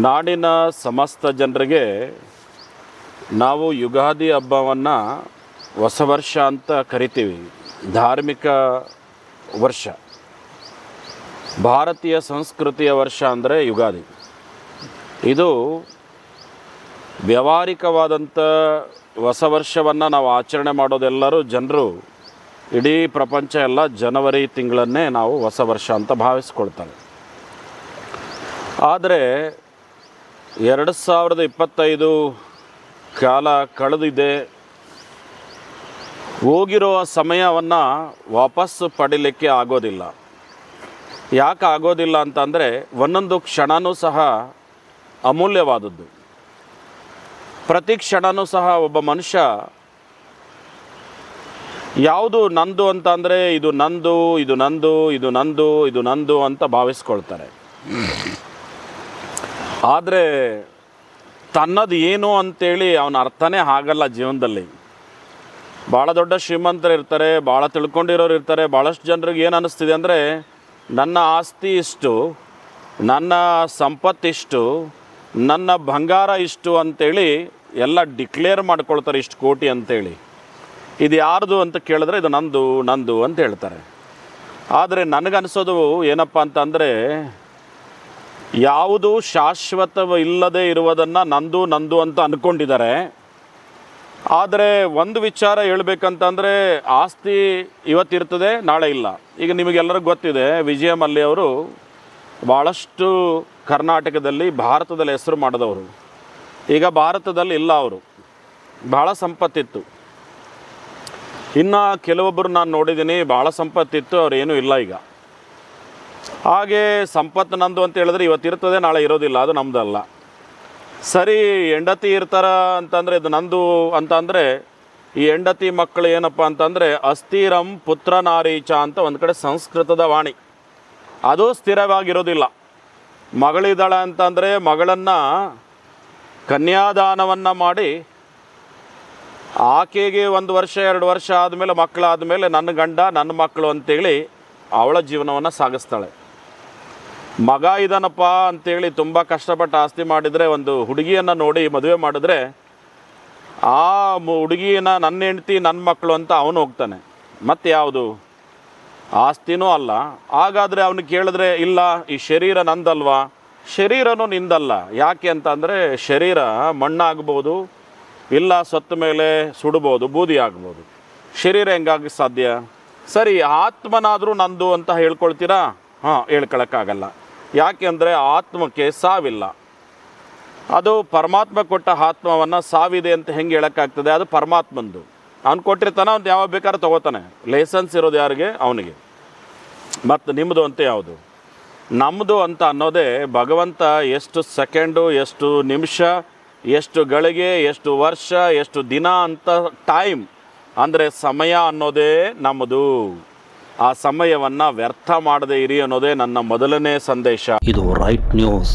ನಾಡಿನ ಸಮಸ್ತ ಜನರಿಗೆ ನಾವು ಯುಗಾದಿ ಹಬ್ಬವನ್ನು ಹೊಸ ವರ್ಷ ಅಂತ ಕರಿತೀವಿ. ಧಾರ್ಮಿಕ ವರ್ಷ, ಭಾರತೀಯ ಸಂಸ್ಕೃತಿಯ ವರ್ಷ ಅಂದರೆ ಯುಗಾದಿ. ಇದು ವ್ಯಾವಹಾರಿಕವಾದಂಥ ಹೊಸ ವರ್ಷವನ್ನು ನಾವು ಆಚರಣೆ ಮಾಡೋದೆಲ್ಲರೂ ಜನರು, ಇಡೀ ಪ್ರಪಂಚ ಎಲ್ಲ ಜನವರಿ ತಿಂಗಳನ್ನೇ ನಾವು ಹೊಸ ವರ್ಷ ಅಂತ ಭಾವಿಸ್ಕೊಳ್ತಾರೆ. ಆದರೆ 2025 ಕಾಲ ಕಳೆದಿದೆ. ಹೋಗಿರೋ ಸಮಯವನ್ನು ವಾಪಸ್ಸು ಪಡೀಲಿಕ್ಕೆ ಆಗೋದಿಲ್ಲ. ಯಾಕೆ ಆಗೋದಿಲ್ಲ ಅಂತಂದರೆ, ಒಂದೊಂದು ಕ್ಷಣವೂ ಸಹ ಅಮೂಲ್ಯವಾದದ್ದು. ಪ್ರತಿ ಕ್ಷಣವೂ ಸಹ ಒಬ್ಬ ಮನುಷ್ಯ ಯಾವುದು ನಂದು ಅಂತಂದರೆ ಇದು ನಂದು, ಇದು ನಂದು, ಇದು ನಂದು, ಇದು ನಂದು ಅಂತ ಭಾವಿಸ್ಕೊಳ್ತಾರೆ. ಆದರೆ ತನ್ನದು ಏನು ಅಂತೇಳಿ ಅವನ ಅರ್ಥನೇ ಆಗಲ್ಲ ಜೀವನದಲ್ಲಿ. ಭಾಳ ದೊಡ್ಡ ಶ್ರೀಮಂತರು ಇರ್ತಾರೆ, ಭಾಳ ತಿಳ್ಕೊಂಡಿರೋರು ಇರ್ತಾರೆ. ಭಾಳಷ್ಟು ಜನರಿಗೆ ಏನು ಅನ್ನಿಸ್ತಿದೆ ಅಂದರೆ, ನನ್ನ ಆಸ್ತಿ ಇಷ್ಟು, ನನ್ನ ಸಂಪತ್ತಿಷ್ಟು, ನನ್ನ ಬಂಗಾರ ಇಷ್ಟು ಅಂಥೇಳಿ ಎಲ್ಲ ಡಿಕ್ಲೇರ್ ಮಾಡ್ಕೊಳ್ತಾರೆ, ಇಷ್ಟು ಕೋಟಿ ಅಂಥೇಳಿ. ಇದು ಯಾರ್ದು ಅಂತ ಕೇಳಿದ್ರೆ ಇದು ನಂದು ನಂದು ಅಂತ ಹೇಳ್ತಾರೆ. ಆದರೆ ನನಗನ್ನಿಸೋದು ಏನಪ್ಪ ಅಂತಂದರೆ, ಯಾವುದು ಶಾಶ್ವತವಿಲ್ಲದೆ ಇರುವುದನ್ನು ನಂದು ನಂದು ಅಂತ ಅಂದ್ಕೊಂಡಿದ್ದಾರೆ. ಆದರೆ ಒಂದು ವಿಚಾರ ಹೇಳ್ಬೇಕಂತಂದರೆ, ಆಸ್ತಿ ಇವತ್ತಿರ್ತದೆ, ನಾಳೆ ಇಲ್ಲ. ಈಗ ನಿಮಗೆಲ್ಲರಿಗೂ ಗೊತ್ತಿದೆ, ವಿಜಯ ಮಲ್ಯ ಅವರು ಭಾಳಷ್ಟು ಕರ್ನಾಟಕದಲ್ಲಿ, ಭಾರತದಲ್ಲಿ ಹೆಸರು ಮಾಡಿದವರು. ಈಗ ಭಾರತದಲ್ಲಿ ಇಲ್ಲ. ಅವರು ಭಾಳ ಸಂಪತ್ತಿತ್ತು. ಇನ್ನು ಕೆಲವೊಬ್ಬರು ನಾನು ನೋಡಿದ್ದೀನಿ, ಭಾಳ ಸಂಪತ್ತಿತ್ತು, ಅವ್ರೇನೂ ಇಲ್ಲ ಈಗ. ಹಾಗೆ ಸಂಪತ್ತು ನಂದು ಅಂತ ಹೇಳಿದ್ರೆ ಇವತ್ತಿರ್ತದೆ, ನಾಳೆ ಇರೋದಿಲ್ಲ, ಅದು ನಮ್ಮದಲ್ಲ. ಸರಿ, ಹೆಂಡತಿ ಇರ್ತಾರ ಅಂತಂದರೆ ಇದು ನಂದು ಅಂತಂದರೆ, ಈ ಹೆಂಡತಿ ಮಕ್ಕಳು ಏನಪ್ಪ ಅಂತಂದರೆ, ಅಸ್ಥಿರಂ ಪುತ್ರ ನಾರೀಚ ಅಂತ ಒಂದು ಕಡೆ ಸಂಸ್ಕೃತದ ವಾಣಿ. ಅದು ಸ್ಥಿರವಾಗಿರೋದಿಲ್ಲ. ಮಗಳಿದ್ದಾಳೆ ಅಂತಂದರೆ ಮಗಳನ್ನು ಕನ್ಯಾದಾನವನ್ನು ಮಾಡಿ ಆಕೆಗೆ 1 ವರ್ಷ 2 ವರ್ಷ ಆದಮೇಲೆ, ಮಕ್ಕಳಾದಮೇಲೆ ನನ್ನ ಗಂಡ ನನ್ನ ಮಕ್ಕಳು ಅಂತೇಳಿ ಅವಳ ಜೀವನವನ್ನು ಸಾಗಿಸ್ತಾಳೆ. ಮಗ ಇದ್ದಾನಪ್ಪ ಅಂತೇಳಿ ತುಂಬ ಕಷ್ಟಪಟ್ಟು ಆಸ್ತಿ ಮಾಡಿದರೆ, ಒಂದು ಹುಡುಗಿಯನ್ನು ನೋಡಿ ಮದುವೆ ಮಾಡಿದ್ರೆ, ಆ ಹುಡುಗಿನ ನನ್ನ ಹೆಂಡ್ತಿ ನನ್ನ ಮಕ್ಕಳು ಅಂತ ಅವನು ಹೋಗ್ತಾನೆ. ಮತ್ತು ಯಾವುದು ಆಸ್ತಿನೂ ಅಲ್ಲ. ಹಾಗಾದರೆ ಅವನು ಕೇಳಿದ್ರೆ, ಇಲ್ಲ ಈ ಶರೀರ ನಂದಲ್ವಾ? ಶರೀರನೂ ನಿಂದಲ್ಲ. ಯಾಕೆ ಅಂತಂದರೆ, ಶರೀರ ಮಣ್ಣಾಗ್ಬೋದು, ಇಲ್ಲ ಸತ್ತ ಮೇಲೆ ಸುಡ್ಬೋದು, ಬೂದಿ ಆಗ್ಬೋದು. ಶರೀರ ಹೆಂಗಾಗಿ ಸಾಧ್ಯ? ಸರಿ, ಆತ್ಮನಾದರೂ ನಂದು ಅಂತ ಹೇಳ್ಕೊಳ್ತೀರಾ? ಹೇಳ್ಕೊಳಕ್ಕಾಗಲ್ಲ. ಯಾಕೆ ಅಂದರೆ ಆತ್ಮಕ್ಕೆ ಸಾವಿಲ್ಲ. ಅದು ಪರಮಾತ್ಮ ಕೊಟ್ಟ ಆತ್ಮವನ್ನು ಸಾವಿದೆ ಅಂತ ಹೆಂಗೆ ಹೇಳೋಕ್ಕಾಗ್ತದೆ? ಅದು ಪರಮಾತ್ಮಂದು. ಅವ್ನು ಕೊಟ್ಟಿರ್ತಾನೆ, ಅವ್ನು ಯಾವಾಗ ಬೇಕಾದ್ರೂ ತೊಗೋತಾನೆ. ಲೈಸೆನ್ಸ್ ಇರೋದು ಯಾರಿಗೆ? ಅವನಿಗೆ. ಮತ್ತು ನಿಮ್ಮದು ಅಂತ ಯಾವುದು? ನಮ್ಮದು ಅಂತ ಅನ್ನೋದೇ ಭಗವಂತ ಎಷ್ಟು ಸೆಕೆಂಡು, ಎಷ್ಟು ನಿಮಿಷ, ಎಷ್ಟು ಗಳಿಗೆ, ಎಷ್ಟು ವರ್ಷ, ಎಷ್ಟು ದಿನ ಅಂತ ಟೈಮ್ ಅಂದರೆ ಸಮಯ ಅನ್ನೋದೇ ನಮ್ಮದು. ಆ ಸಮಯವನ್ನು ವ್ಯರ್ಥ ಮಾಡದೇ ಇರಿ ಅನ್ನೋದೇ ನನ್ನ ಮೊದಲನೇ ಸಂದೇಶ. ಇದು ರೈಟ್ ನ್ಯೂಸ್.